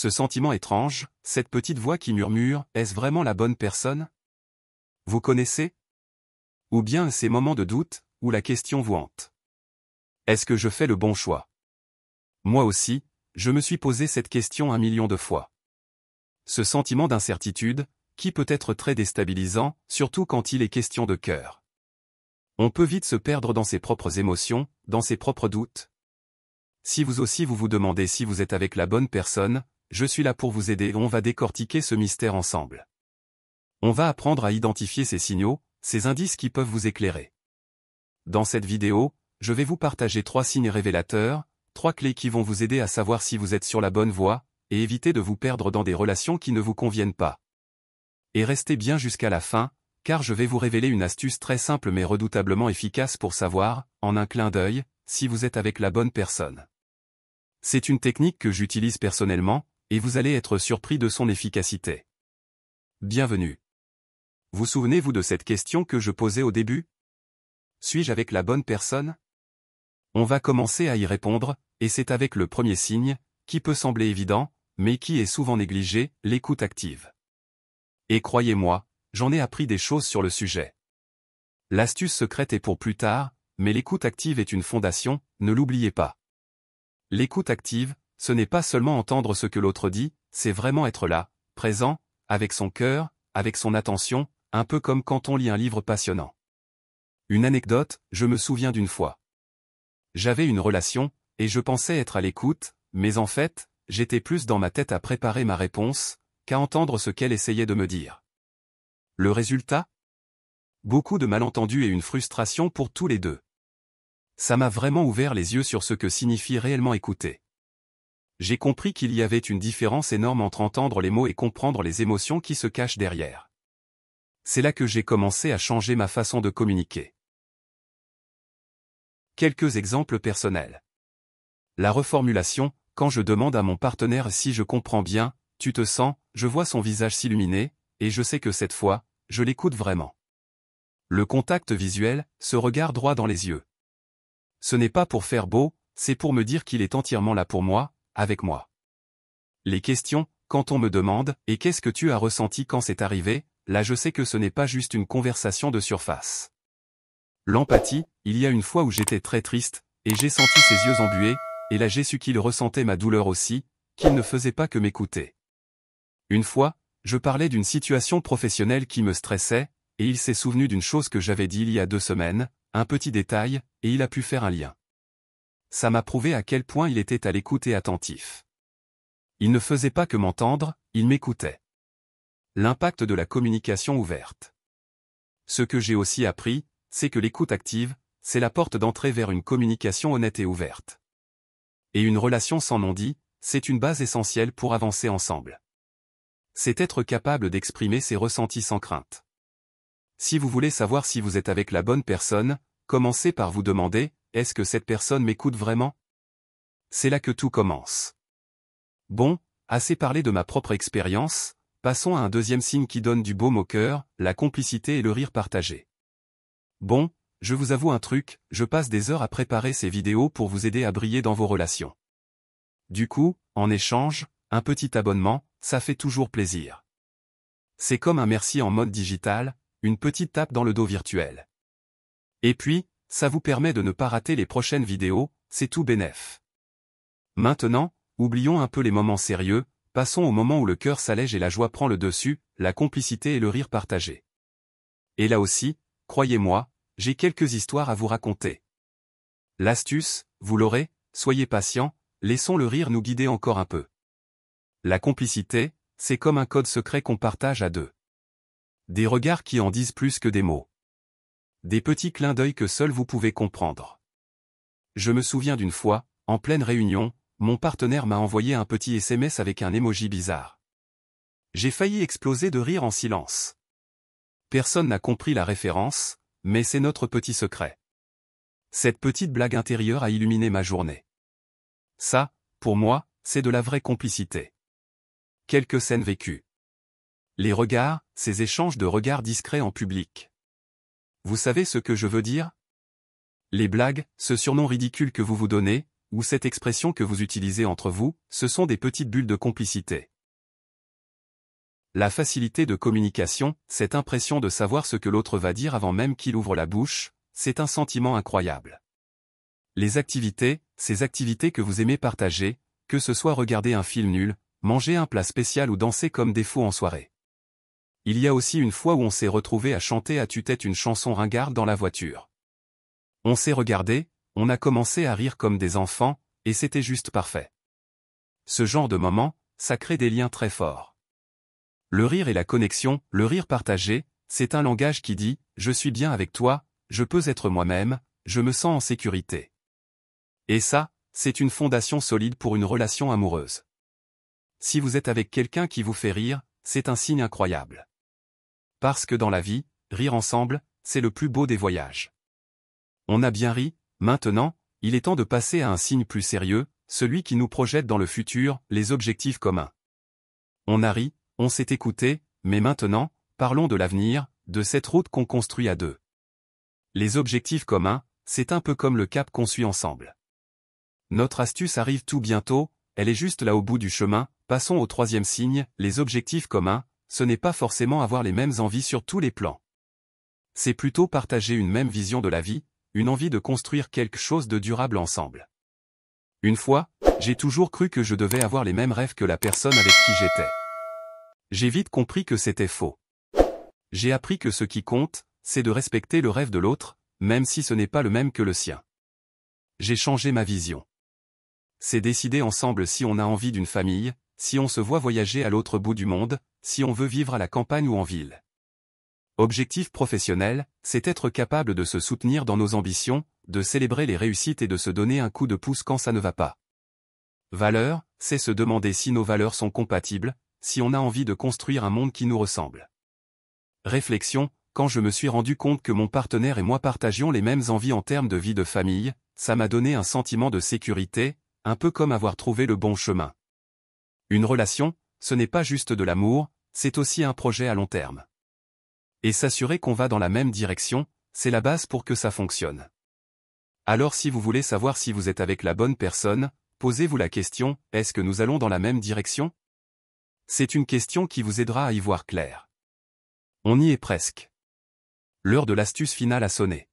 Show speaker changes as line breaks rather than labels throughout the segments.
Ce sentiment étrange, cette petite voix qui murmure, est-ce vraiment la bonne personne? Vous connaissez? Ou bien ces moments de doute, où la question vous hante. Est-ce que je fais le bon choix? Moi aussi, je me suis posé cette question 1 million de fois. Ce sentiment d'incertitude, qui peut être très déstabilisant, surtout quand il est question de cœur. On peut vite se perdre dans ses propres émotions, dans ses propres doutes. Si vous aussi vous demandez si vous êtes avec la bonne personne, je suis là pour vous aider et on va décortiquer ce mystère ensemble. On va apprendre à identifier ces signaux, ces indices qui peuvent vous éclairer. Dans cette vidéo, je vais vous partager 3 signes révélateurs, 3 clés qui vont vous aider à savoir si vous êtes sur la bonne voie, et éviter de vous perdre dans des relations qui ne vous conviennent pas. Et restez bien jusqu'à la fin, car je vais vous révéler une astuce très simple mais redoutablement efficace pour savoir, en un clin d'œil, si vous êtes avec la bonne personne. C'est une technique que j'utilise personnellement, et vous allez être surpris de son efficacité. Bienvenue. Vous souvenez-vous de cette question que je posais au début? Suis-je avec la bonne personne? On va commencer à y répondre, et c'est avec le premier signe, qui peut sembler évident, mais qui est souvent négligé, l'écoute active. Et croyez-moi, j'en ai appris des choses sur le sujet. L'astuce secrète est pour plus tard, mais l'écoute active est une fondation, ne l'oubliez pas. L'écoute active, ce n'est pas seulement entendre ce que l'autre dit, c'est vraiment être là, présent, avec son cœur, avec son attention, un peu comme quand on lit un livre passionnant. Une anecdote, je me souviens d'une fois. J'avais une relation, et je pensais être à l'écoute, mais en fait, j'étais plus dans ma tête à préparer ma réponse, qu'à entendre ce qu'elle essayait de me dire. Le résultat? Beaucoup de malentendus et une frustration pour tous les deux. Ça m'a vraiment ouvert les yeux sur ce que signifie réellement écouter. J'ai compris qu'il y avait une différence énorme entre entendre les mots et comprendre les émotions qui se cachent derrière. C'est là que j'ai commencé à changer ma façon de communiquer. Quelques exemples personnels. La reformulation, quand je demande à mon partenaire si je comprends bien, tu te sens, je vois son visage s'illuminer, et je sais que cette fois, je l'écoute vraiment. Le contact visuel, ce regard droit dans les yeux. Ce n'est pas pour faire beau, c'est pour me dire qu'il est entièrement là pour moi, avec moi. Les questions, quand on me demande « Et qu'est-ce que tu as ressenti quand c'est arrivé ?», là je sais que ce n'est pas juste une conversation de surface. L'empathie, il y a une fois où j'étais très triste, et j'ai senti ses yeux embués, et là j'ai su qu'il ressentait ma douleur aussi, qu'il ne faisait pas que m'écouter. Une fois, je parlais d'une situation professionnelle qui me stressait, et il s'est souvenu d'une chose que j'avais dit il y a 2 semaines, un petit détail, et il a pu faire un lien. Ça m'a prouvé à quel point il était à l'écoute et attentif. Il ne faisait pas que m'entendre, il m'écoutait. L'impact de la communication ouverte. Ce que j'ai aussi appris, c'est que l'écoute active, c'est la porte d'entrée vers une communication honnête et ouverte. Et une relation sans non-dit, c'est une base essentielle pour avancer ensemble. C'est être capable d'exprimer ses ressentis sans crainte. Si vous voulez savoir si vous êtes avec la bonne personne, commencez par vous demander, est-ce que cette personne m'écoute vraiment? C'est là que tout commence. Bon, assez parlé de ma propre expérience, passons à un deuxième signe qui donne du baume au cœur, la complicité et le rire partagé. Bon, je vous avoue un truc, je passe des heures à préparer ces vidéos pour vous aider à briller dans vos relations. Du coup, en échange, un petit abonnement, ça fait toujours plaisir. C'est comme un merci en mode digital, une petite tape dans le dos virtuel. Et puis, ça vous permet de ne pas rater les prochaines vidéos, c'est tout bénef. Maintenant, oublions un peu les moments sérieux, passons au moment où le cœur s'allège et la joie prend le dessus, la complicité et le rire partagé. Et là aussi, croyez-moi, j'ai quelques histoires à vous raconter. L'astuce, vous l'aurez, soyez patient, laissons le rire nous guider encore un peu. La complicité, c'est comme un code secret qu'on partage à deux. Des regards qui en disent plus que des mots. Des petits clins d'œil que seul vous pouvez comprendre. Je me souviens d'une fois, en pleine réunion, mon partenaire m'a envoyé un petit SMS avec un emoji bizarre. J'ai failli exploser de rire en silence. Personne n'a compris la référence, mais c'est notre petit secret. Cette petite blague intérieure a illuminé ma journée. Ça, pour moi, c'est de la vraie complicité. Quelques scènes vécues. Les regards, ces échanges de regards discrets en public. Vous savez ce que je veux dire? Les blagues, ce surnom ridicule que vous vous donnez, ou cette expression que vous utilisez entre vous, ce sont des petites bulles de complicité. La facilité de communication, cette impression de savoir ce que l'autre va dire avant même qu'il ouvre la bouche, c'est un sentiment incroyable. Les activités, ces activités que vous aimez partager, que ce soit regarder un film nul, manger un plat spécial ou danser comme des fous en soirée. Il y a aussi une fois où on s'est retrouvé à chanter à tue-tête une chanson ringarde dans la voiture. On s'est regardé, on a commencé à rire comme des enfants, et c'était juste parfait. Ce genre de moment, ça crée des liens très forts. Le rire et la connexion, le rire partagé, c'est un langage qui dit « je suis bien avec toi, je peux être moi-même, je me sens en sécurité ». Et ça, c'est une fondation solide pour une relation amoureuse. Si vous êtes avec quelqu'un qui vous fait rire, c'est un signe incroyable. Parce que dans la vie, rire ensemble, c'est le plus beau des voyages. On a bien ri, maintenant, il est temps de passer à un signe plus sérieux, celui qui nous projette dans le futur, les objectifs communs. On a ri, on s'est écouté, mais maintenant, parlons de l'avenir, de cette route qu'on construit à deux. Les objectifs communs, c'est un peu comme le cap qu'on suit ensemble. Notre astuce arrive tout bientôt, elle est juste là au bout du chemin, passons au troisième signe, les objectifs communs, ce n'est pas forcément avoir les mêmes envies sur tous les plans. C'est plutôt partager une même vision de la vie, une envie de construire quelque chose de durable ensemble. Une fois, j'ai toujours cru que je devais avoir les mêmes rêves que la personne avec qui j'étais. J'ai vite compris que c'était faux. J'ai appris que ce qui compte, c'est de respecter le rêve de l'autre, même si ce n'est pas le même que le sien. J'ai changé ma vision. C'est décider ensemble si on a envie d'une famille, si on se voit voyager à l'autre bout du monde, si on veut vivre à la campagne ou en ville. Objectif professionnel, c'est être capable de se soutenir dans nos ambitions, de célébrer les réussites et de se donner un coup de pouce quand ça ne va pas. Valeur, c'est se demander si nos valeurs sont compatibles, si on a envie de construire un monde qui nous ressemble. Réflexion, quand je me suis rendu compte que mon partenaire et moi partagions les mêmes envies en termes de vie de famille, ça m'a donné un sentiment de sécurité, un peu comme avoir trouvé le bon chemin. Une relation, ce n'est pas juste de l'amour, c'est aussi un projet à long terme. Et s'assurer qu'on va dans la même direction, c'est la base pour que ça fonctionne. Alors si vous voulez savoir si vous êtes avec la bonne personne, posez-vous la question, est-ce que nous allons dans la même direction? C'est une question qui vous aidera à y voir clair. On y est presque. L'heure de l'astuce finale a sonné.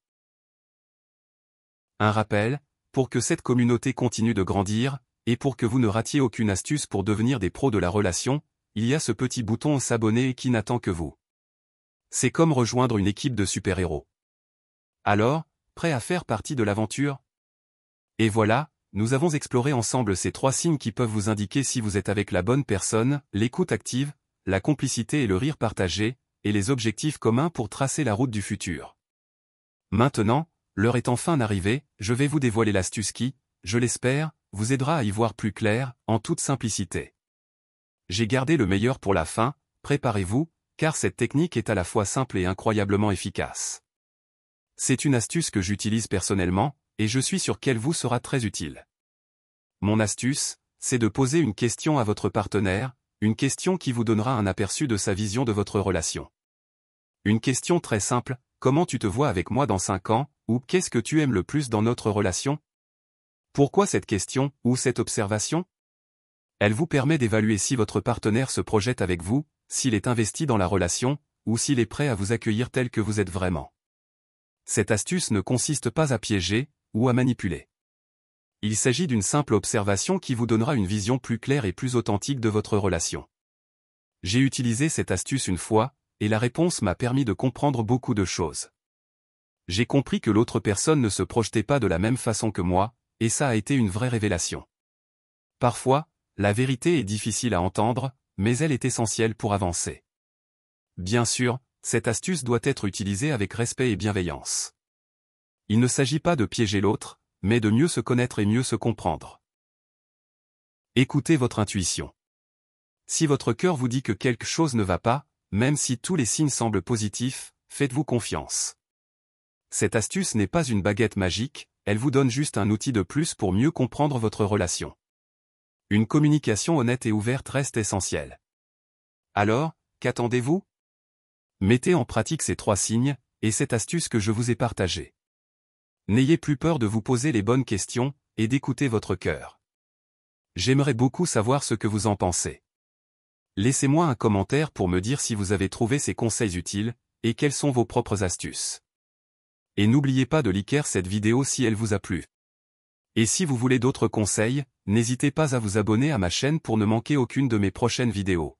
Un rappel, pour que cette communauté continue de grandir, et pour que vous ne ratiez aucune astuce pour devenir des pros de la relation, il y a ce petit bouton s'abonner qui n'attend que vous. C'est comme rejoindre une équipe de super-héros. Alors, prêt à faire partie de l'aventure? Et voilà, nous avons exploré ensemble ces 3 signes qui peuvent vous indiquer si vous êtes avec la bonne personne, l'écoute active, la complicité et le rire partagé, et les objectifs communs pour tracer la route du futur. Maintenant, l'heure est enfin arrivée, je vais vous dévoiler l'astuce qui, je l'espère, vous aidera à y voir plus clair, en toute simplicité. J'ai gardé le meilleur pour la fin, préparez-vous, car cette technique est à la fois simple et incroyablement efficace. C'est une astuce que j'utilise personnellement, et je suis sûr qu'elle vous sera très utile. Mon astuce, c'est de poser une question à votre partenaire, une question qui vous donnera un aperçu de sa vision de votre relation. Une question très simple, comment tu te vois avec moi dans 5 ans, ou qu'est-ce que tu aimes le plus dans notre relation? Pourquoi cette question, ou cette observation? Elle vous permet d'évaluer si votre partenaire se projette avec vous, s'il est investi dans la relation, ou s'il est prêt à vous accueillir tel que vous êtes vraiment. Cette astuce ne consiste pas à piéger, ou à manipuler. Il s'agit d'une simple observation qui vous donnera une vision plus claire et plus authentique de votre relation. J'ai utilisé cette astuce une fois, et la réponse m'a permis de comprendre beaucoup de choses. J'ai compris que l'autre personne ne se projetait pas de la même façon que moi, et ça a été une vraie révélation. Parfois, la vérité est difficile à entendre, mais elle est essentielle pour avancer. Bien sûr, cette astuce doit être utilisée avec respect et bienveillance. Il ne s'agit pas de piéger l'autre, mais de mieux se connaître et mieux se comprendre. Écoutez votre intuition. Si votre cœur vous dit que quelque chose ne va pas, même si tous les signes semblent positifs, faites-vous confiance. Cette astuce n'est pas une baguette magique, elle vous donne juste un outil de plus pour mieux comprendre votre relation. Une communication honnête et ouverte reste essentielle. Alors, qu'attendez-vous? Mettez en pratique ces 3 signes, et cette astuce que je vous ai partagée. N'ayez plus peur de vous poser les bonnes questions, et d'écouter votre cœur. J'aimerais beaucoup savoir ce que vous en pensez. Laissez-moi un commentaire pour me dire si vous avez trouvé ces conseils utiles, et quelles sont vos propres astuces. Et n'oubliez pas de liker cette vidéo si elle vous a plu. Et si vous voulez d'autres conseils, n'hésitez pas à vous abonner à ma chaîne pour ne manquer aucune de mes prochaines vidéos.